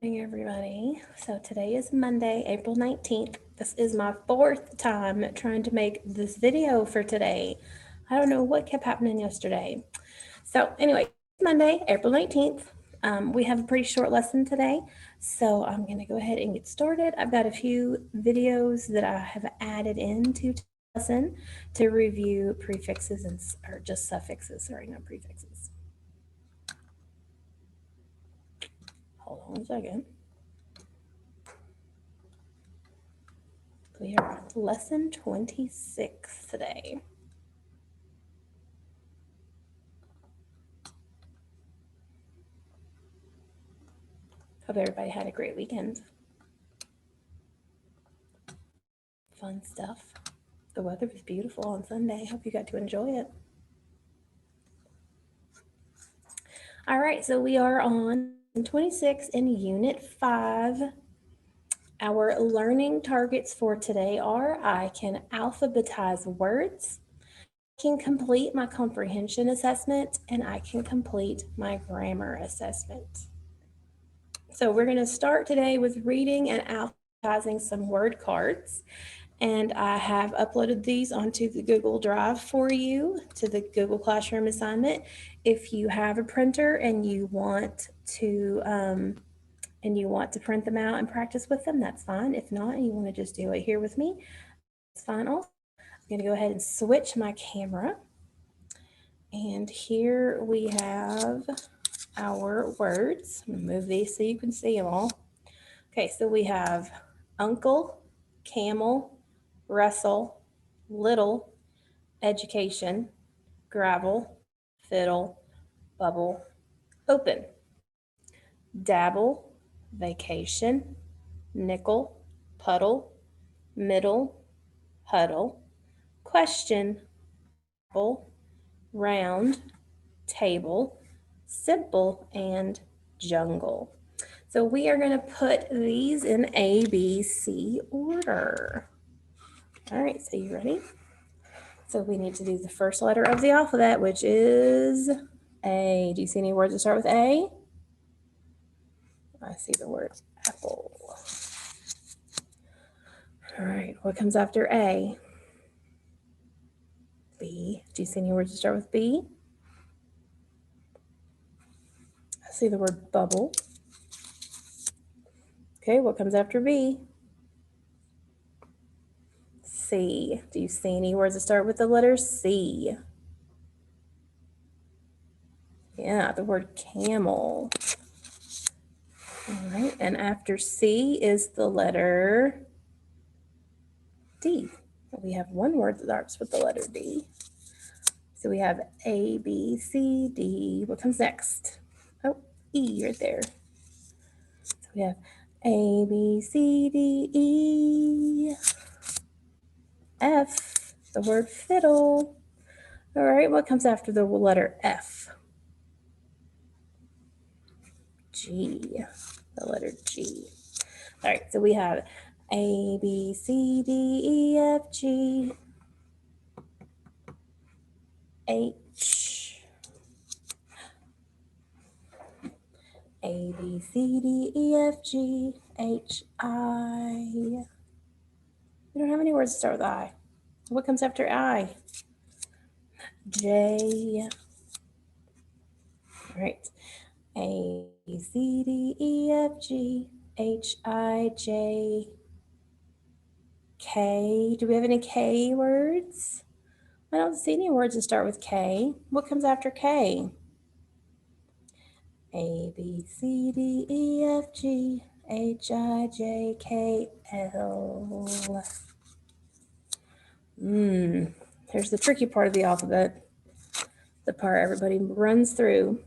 Morning, everybody. So today is Monday, April 19th. This is my fourth time trying to make this video for today. I don't know what kept happening yesterday. So anyway, Monday, April 19th. We have a pretty short lesson today, so I'm going to go ahead and get started. I've got a few videos that I have added into the lesson to review prefixes or just suffixes, sorry, not prefixes. Hold on one second. We are on lesson 26 today. Hope everybody had a great weekend. Fun stuff. The weather was beautiful on Sunday. Hope you got to enjoy it. All right, so we are on 26 in Unit 5. Our learning targets for today are I can alphabetize words, I can complete my comprehension assessment, and I can complete my grammar assessment. So we're going to start today with reading and alphabetizing some word cards. And I have uploaded these onto the Google Drive for you to the Google Classroom assignment. If you have a printer and you want to print them out and practice with them, that's fine. If not, and you want to just do it here with me, that's fine also. I'm going to go ahead and switch my camera. And here we have our words. I'm going to move these so you can see them all. Okay, so we have uncle, camel, wrestle, little, education, gravel, fiddle, bubble, open, dabble, vacation, nickel, puddle, middle, huddle, question, apple, round, table, simple, and jungle. So we are going to put these in A, B, C order. All right, so you ready? So we need to do the first letter of the alphabet, which is A. Do you see any words that start with A? I see the word apple. All right, what comes after A? B. Do you see any words that start with B? I see the word bubble. Okay, what comes after B? C. Do you see any words that start with the letter C? Yeah, the word camel. All right, and after C is the letter D. We have one word that starts with the letter D. So we have A, B, C, D. What comes next? Oh, E right there. So we have A, B, C, D, E, F, the word fiddle. All right, what comes after the letter F? G, the letter G. All right, so we have A, B, C, D, E, F, G, H, A, B, C, D, E, F, G, H, I. We don't have any words that start with I. What comes after I? J. All right. A, B, C, D, E, F, G, H, I, J, K. Do we have any K words? I don't see any words that start with K. What comes after K? A, B, C, D, E, F, G, H, I, J, K, L. Here's the tricky part of the alphabet, the part everybody runs through.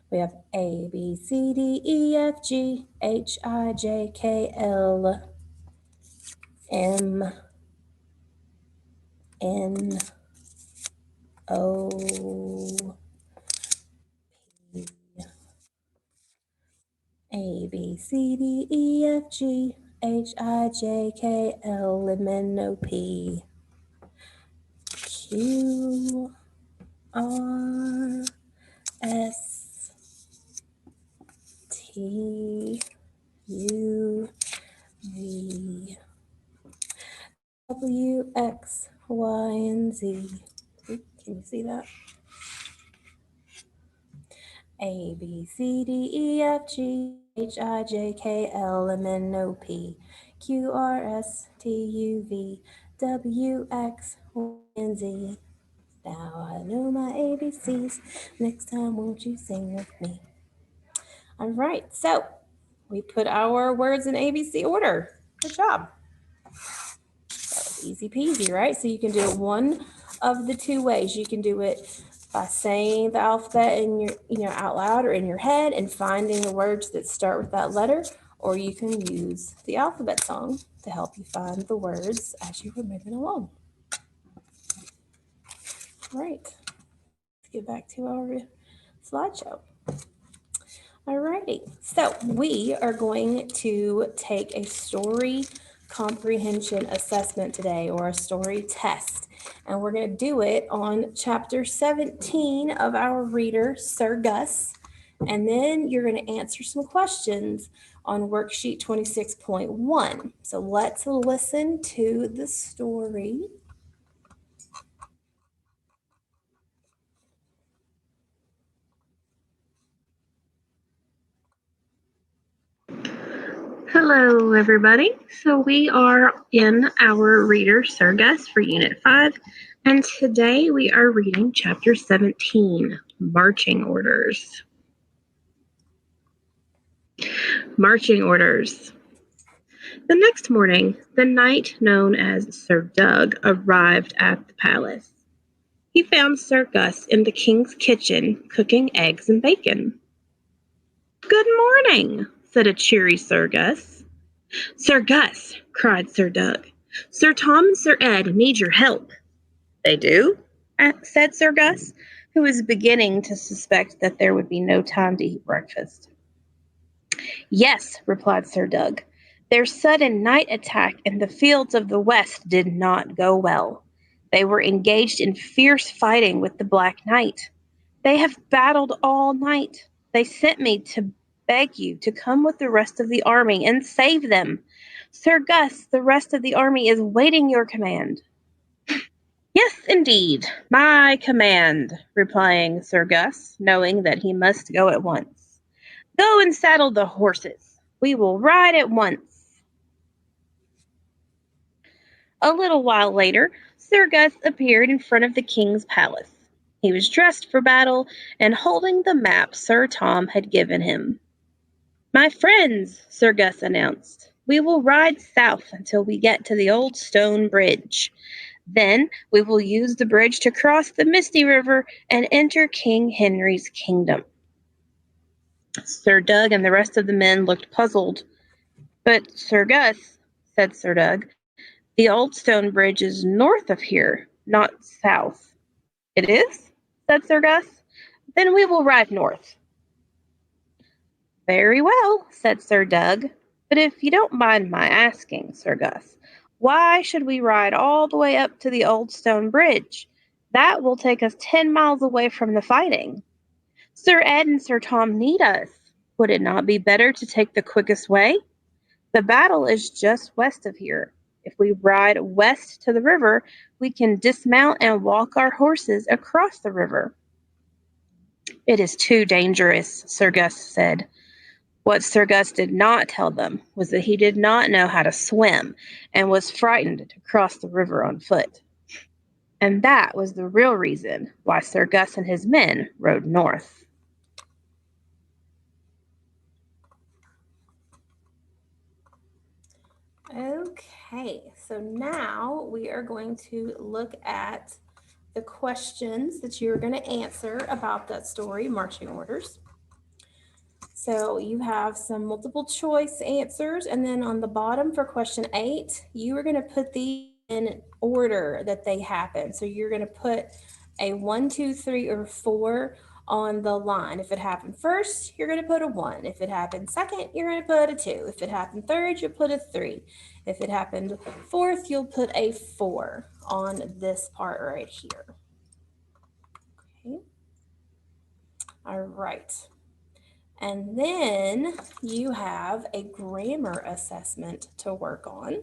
We have A, B, C, D, E, F, G, H, I, J, K, L, M, N, O, P. A, B, C, D, E, F, G, H, I, J, K, L, M, N, O, P, Q, R, S, T, U, V, W, X, Y, and Z. Can you see that? A, B, C, D, E, F, G, H, I, J, K, L, M, N, O, P, Q, R, S, T, U, V, W, X, Y, and Z. Now I know my ABCs. Next time, won't you sing with me? All right, so we put our words in ABC order. Good job. That was easy peasy, right? So you can do it one of the two ways. You can do it by saying the alphabet in your out loud or in your head and finding the words that start with that letter, or you can use the alphabet song to help you find the words as you were moving along. All right, let's get back to our slideshow. Alrighty, so we are going to take a story comprehension assessment today, or a story test, and we're going to do it on chapter 17 of our reader, Sir Gus, and then you're going to answer some questions on worksheet 26.1. So let's listen to the story. Hello, everybody. So we are in our reader, Sir Gus, for Unit 5, and today we are reading Chapter 17, Marching Orders. Marching Orders. The next morning, the knight known as Sir Doug arrived at the palace. He found Sir Gus in the king's kitchen cooking eggs and bacon. "Good morning," said a cheery Sir Gus. "Sir Gus," cried Sir Doug, "Sir Tom and Sir Ed need your help." "They do?" said Sir Gus, who was beginning to suspect that there would be no time to eat breakfast. "Yes," replied Sir Doug. "Their sudden night attack in the fields of the west did not go well. They were engaged in fierce fighting with the Black Knight. They have battled all night. They sent me to beg you to come with the rest of the army and save them. Sir Gus, the rest of the army is waiting your command." "Yes, indeed, my command," replying Sir Gus, knowing that he must go at once. "Go and saddle the horses. We will ride at once." A little while later, Sir Gus appeared in front of the king's palace. He was dressed for battle and holding the map Sir Tom had given him. "My friends," Sir Gus announced, "we will ride south until we get to the old stone bridge. Then we will use the bridge to cross the Misty River and enter King Henry's kingdom." Sir Doug and the rest of the men looked puzzled. "But, Sir Gus," said Sir Doug, "the old stone bridge is north of here, not south." "It is?" said Sir Gus. "Then we will ride north." "Very well," said Sir Doug. "But if you don't mind my asking, Sir Gus, why should we ride all the way up to the old stone bridge? That will take us 10 miles away from the fighting. Sir Ed and Sir Tom need us. Would it not be better to take the quickest way? The battle is just west of here. If we ride west to the river, we can dismount and walk our horses across the river." "It is too dangerous," Sir Gus said. What Sir Gus did not tell them was that he did not know how to swim and was frightened to cross the river on foot. And that was the real reason why Sir Gus and his men rode north. Okay, so now we are going to look at the questions that you're going to answer about that story, Marching Orders. So you have some multiple choice answers, and then on the bottom for question 8, you are going to put these in order that they happen. So you're going to put a 1, 2, 3, or 4 on the line. If it happened first, you're going to put a 1. If it happened second, you're going to put a 2. If it happened third, you'll put a 3. If it happened fourth, you'll put a 4 on this part right here. Okay. All right. And then you have a grammar assessment to work on.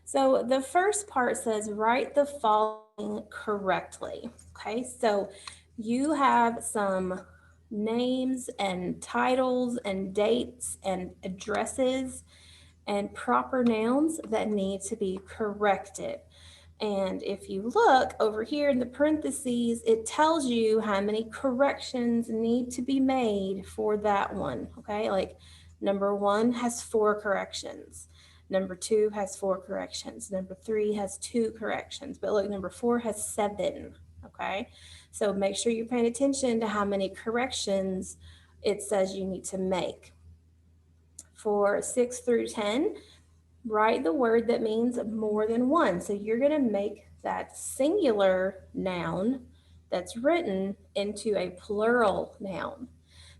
So the first part says write the following correctly. Okay, so you have some names and titles and dates and addresses and proper nouns that need to be corrected. And if you look over here in the parentheses, it tells you how many corrections need to be made for that one. Okay, like number 1 has 4 corrections. Number 2 has 4 corrections. Number 3 has 2 corrections. But look, number 4 has 7. Okay, so make sure you're paying attention to how many corrections it says you need to make. For 6 through 10, write the word that means more than one. So you're going to make that singular noun that's written into a plural noun.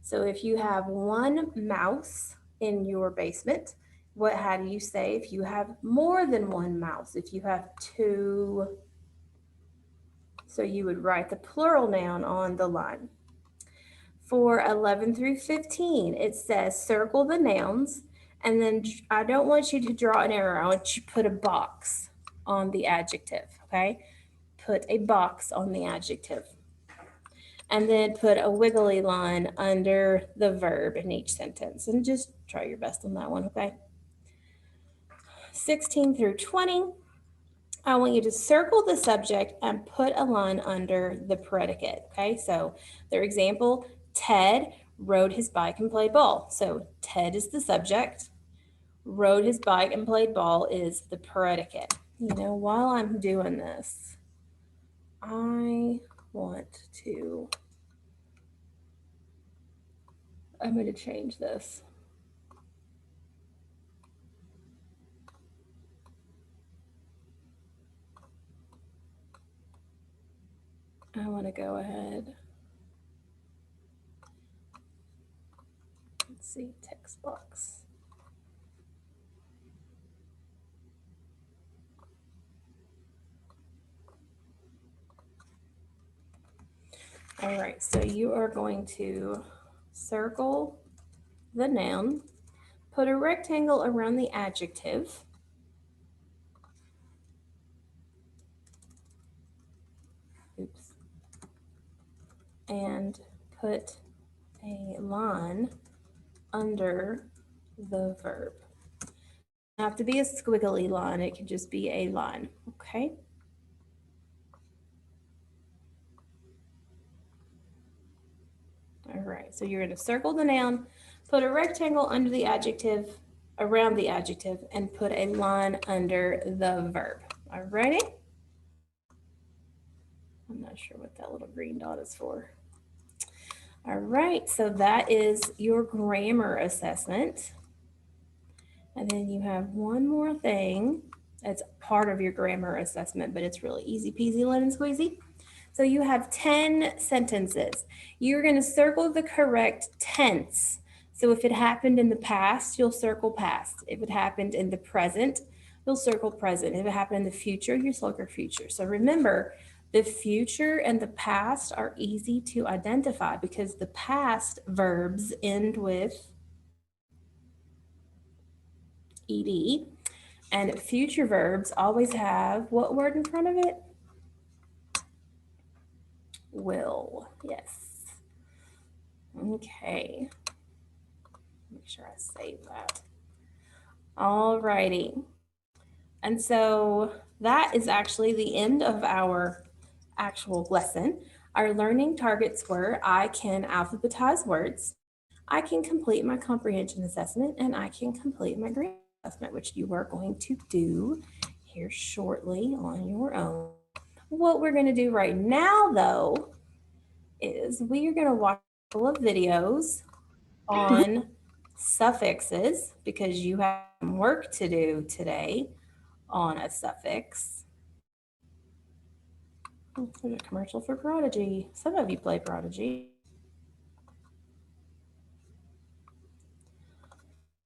So if you have one mouse in your basement, how do you say if you have more than one mouse? If you have 2, so you would write the plural noun on the line. For 11 through 15, it says circle the nouns, and then I don't want you to draw an arrow. I want you to put a box on the adjective, okay? Put a box on the adjective. And then put a wiggly line under the verb in each sentence. And just try your best on that one, okay? 16 through 20, I want you to circle the subject and put a line under the predicate, okay? So their example, Ted rode his bike and played ball. So Ted is the subject, rode his bike and played ball is the predicate. You know, while I'm doing this, I'm going to change this. I want to go ahead. Let's see, text box. All right, so you are going to circle the noun, put a rectangle around the adjective, and put a line under the verb. It doesn't have to be a squiggly line, it can just be a line, okay? All right, so you're going to circle the noun, put a rectangle under the adjective, around the adjective, and put a line under the verb. All righty? I'm not sure what that little green dot is for. All right, so that is your grammar assessment. And then you have one more thing. It's part of your grammar assessment, but it's really easy peasy lemon squeezy. So you have 10 sentences. You're going to circle the correct tense. So if it happened in the past, you'll circle past. If it happened in the present, you'll circle present. If it happened in the future, you'll circle future. So remember, the future and the past are easy to identify because the past verbs end with ed, and future verbs always have what word in front of it? Will. Yes. Okay. Make sure I save that. All righty. And so that is actually the end of our actual lesson. Our learning targets were I can alphabetize words, I can complete my comprehension assessment, and I can complete my grammar assessment, which you are going to do here shortly on your own. What we're going to do right now, though, is we are going to watch a couple of videos on suffixes because you have some work to do today on a suffix. Oh, there's a commercial for Prodigy. Some of you play Prodigy.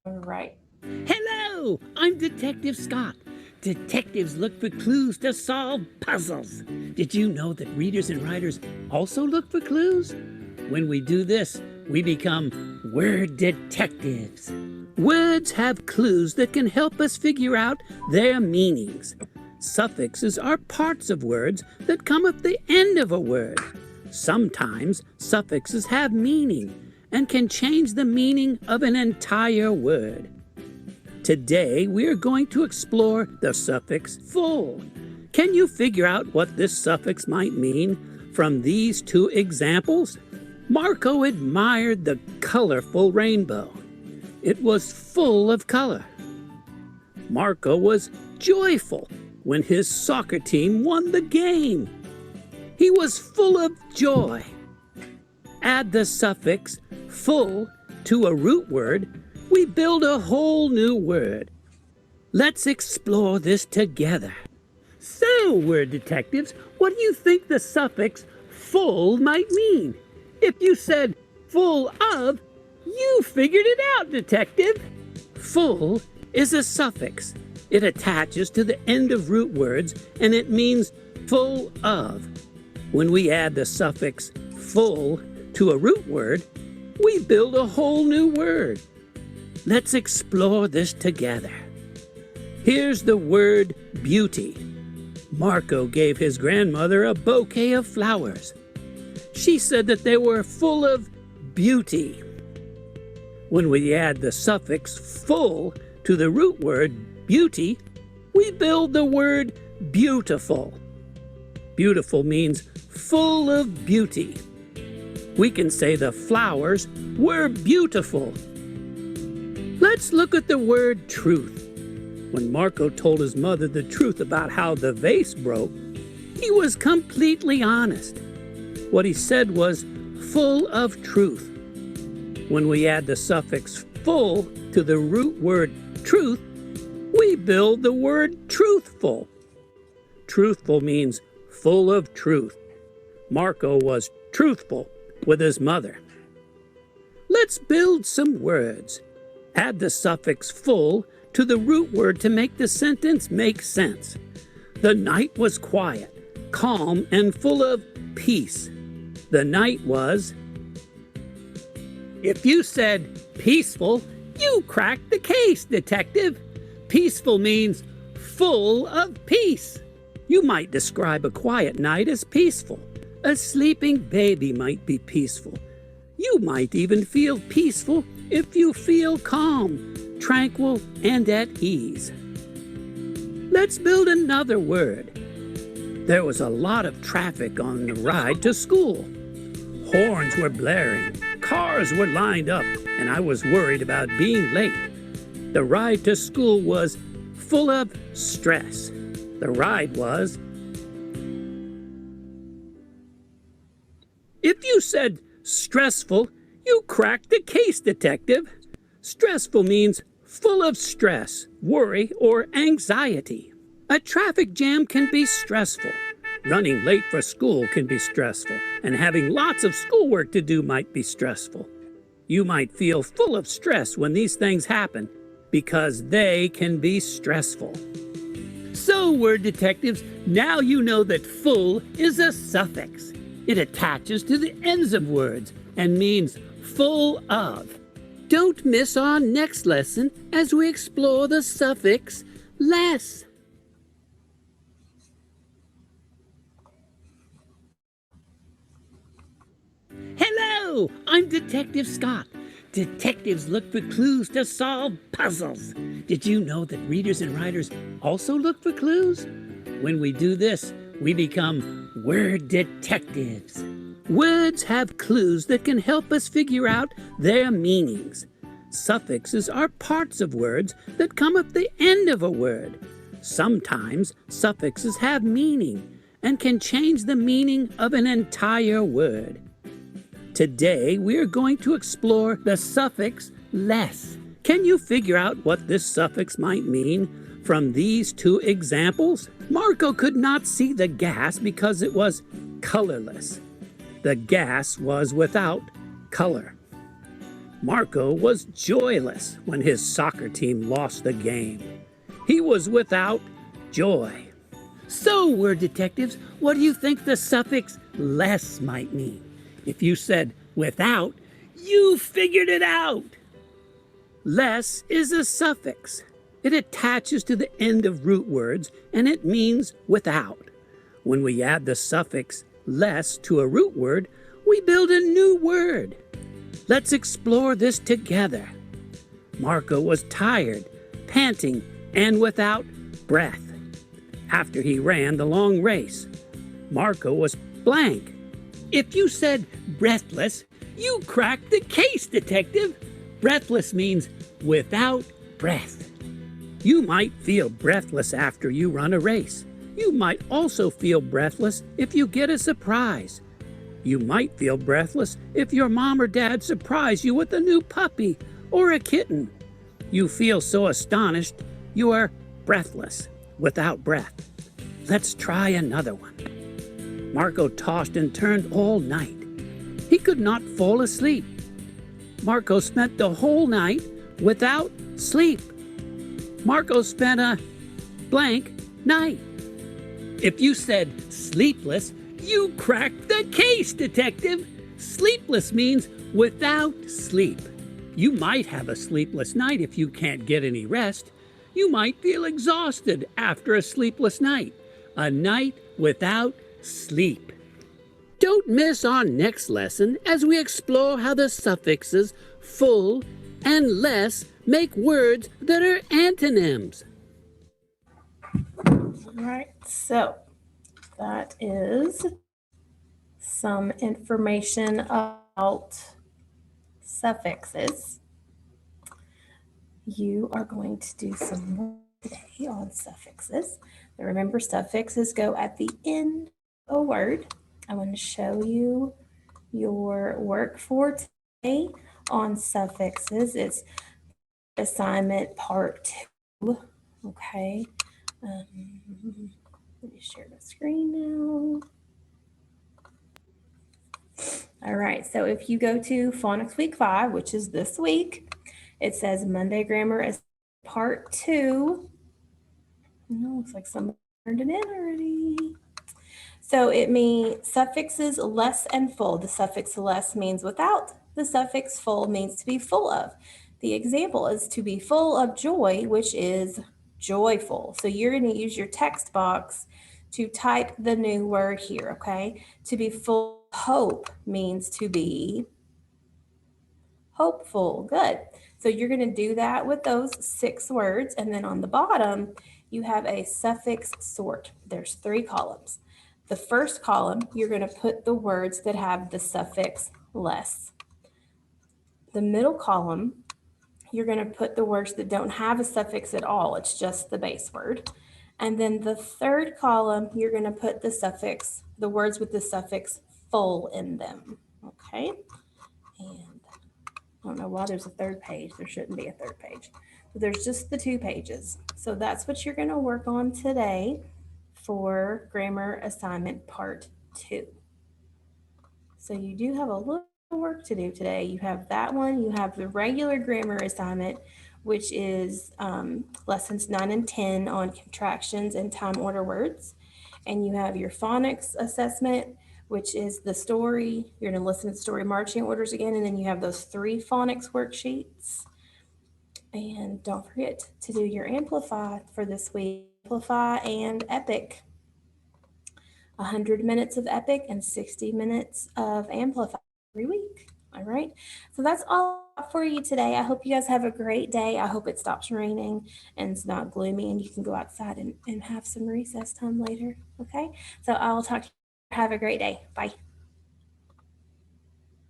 All right. Hello, I'm Detective Scott. Detectives look for clues to solve puzzles. Did you know that readers and writers also look for clues? When we do this, we become word detectives. Words have clues that can help us figure out their meanings. Suffixes are parts of words that come at the end of a word. Sometimes suffixes have meaning and can change the meaning of an entire word. Today, we are going to explore the suffix full. Can you figure out what this suffix might mean from these two examples? Marco admired the colorful rainbow. It was full of color. Marco was joyful when his soccer team won the game. He was full of joy. Add the suffix full to a root word, we build a whole new word. Let's explore this together. So, word detectives, what do you think the suffix full might mean? If you said full of, you figured it out, detective. Full is a suffix. It attaches to the end of root words and it means full of. When we add the suffix full to a root word, we build a whole new word. Let's explore this together. Here's the word beauty. Marco gave his grandmother a bouquet of flowers. She said that they were full of beauty. When we add the suffix full to the root word beauty, we build the word beautiful. Beautiful means full of beauty. We can say the flowers were beautiful. Let's look at the word truth. When Marco told his mother the truth about how the vase broke, he was completely honest. What he said was full of truth. When we add the suffix full to the root word truth, we build the word truthful. Truthful means full of truth. Marco was truthful with his mother. Let's build some words. Add the suffix full to the root word to make the sentence make sense. The night was quiet, calm, and full of peace. The night was. If you said peaceful, you cracked the case, detective. Peaceful means full of peace. You might describe a quiet night as peaceful. A sleeping baby might be peaceful. You might even feel peaceful if you feel calm, tranquil, and at ease. Let's build another word. There was a lot of traffic on the ride to school. Horns were blaring, cars were lined up, and I was worried about being late. The ride to school was full of stress. The ride was. If you said stressful, you cracked the case, detective. Stressful means full of stress, worry, or anxiety. A traffic jam can be stressful. Running late for school can be stressful, and having lots of schoolwork to do might be stressful. You might feel full of stress when these things happen because they can be stressful. So, word detectives, now you know that full is a suffix. It attaches to the ends of words and means full of. Don't miss our next lesson as we explore the suffix less. Hello, I'm Detective Scott. Detectives look for clues to solve puzzles. Did you know that readers and writers also look for clues? When we do this, we become word detectives. Words have clues that can help us figure out their meanings. Suffixes are parts of words that come at the end of a word. Sometimes suffixes have meaning and can change the meaning of an entire word. Today, we are going to explore the suffix less. Can you figure out what this suffix might mean from these two examples? Marco could not see the gas because it was colorless. The gas was without color. Marco was joyless when his soccer team lost the game. He was without joy. So, word detectives, what do you think the suffix less might mean? If you said without, You figured it out! Less is a suffix. It attaches to the end of root words and it means without. When we add the suffix less to a root word, we build a new word. Let's explore this together. Marco was tired, panting, and without breath. After he ran the long race, Marco was blank. If you said breathless, you cracked the case, detective. Breathless means without breath. You might feel breathless after you run a race. You might also feel breathless if you get a surprise. You might feel breathless if your mom or dad surprise you with a new puppy or a kitten. You feel so astonished, you are breathless, without breath. Let's try another one. Marco tossed and turned all night. He could not fall asleep. Marco spent the whole night without sleep. Marco spent a blank night. If you said sleepless, you cracked the case, detective. Sleepless means without sleep. You might have a sleepless night if you can't get any rest. You might feel exhausted after a sleepless night. A night without sleep. Don't miss our next lesson as we explore how the suffixes full and less make words that are antonyms. All right, so that is some information about suffixes. You are going to do some work today on suffixes. Now remember, suffixes go at the end of a word. I want to show you your work for today on suffixes. It's assignment part 2. Okay. Let me share the screen now. All right, so if you go to Phonics Week 5, which is this week, it says Monday Grammar is part 2. Looks like somebody turned it in already. So it means suffixes less and full. The suffix less means without. The suffix full means to be full of. The example is to be full of joy, which is joyful. So you're going to use your text box to type the new word here, okay? To be full of hope means to be hopeful. Good. So you're going to do that with those 6 words. And then on the bottom, you have a suffix sort. There's 3 columns. The first column, you're going to put the words that have the suffix less. The middle column, you're going to put the words that don't have a suffix at all. It's just the base word. And then the third column, you're going to put the suffix, the words with the suffix full in them. Okay. And I don't know why there's a third page. There shouldn't be a third page. So there's just the 2 pages. So that's what you're going to work on today for grammar assignment part 2. So you do have a little work to do today. You have that one. You have the regular grammar assignment, which is lessons 9 and 10 on contractions and time order words. And you have your phonics assessment, which is the story. You're going to listen to the story marching orders again, and then you have those 3 phonics worksheets. And don't forget to do your Amplify for this week. Amplify and Epic. 100 minutes of Epic and 60 minutes of Amplify every week. All right. So that's all for you today. I hope you guys have a great day. I hope it stops raining and it's not gloomy and you can go outside and have some recess time later. Okay. So I'll talk to you. Have a great day. Bye.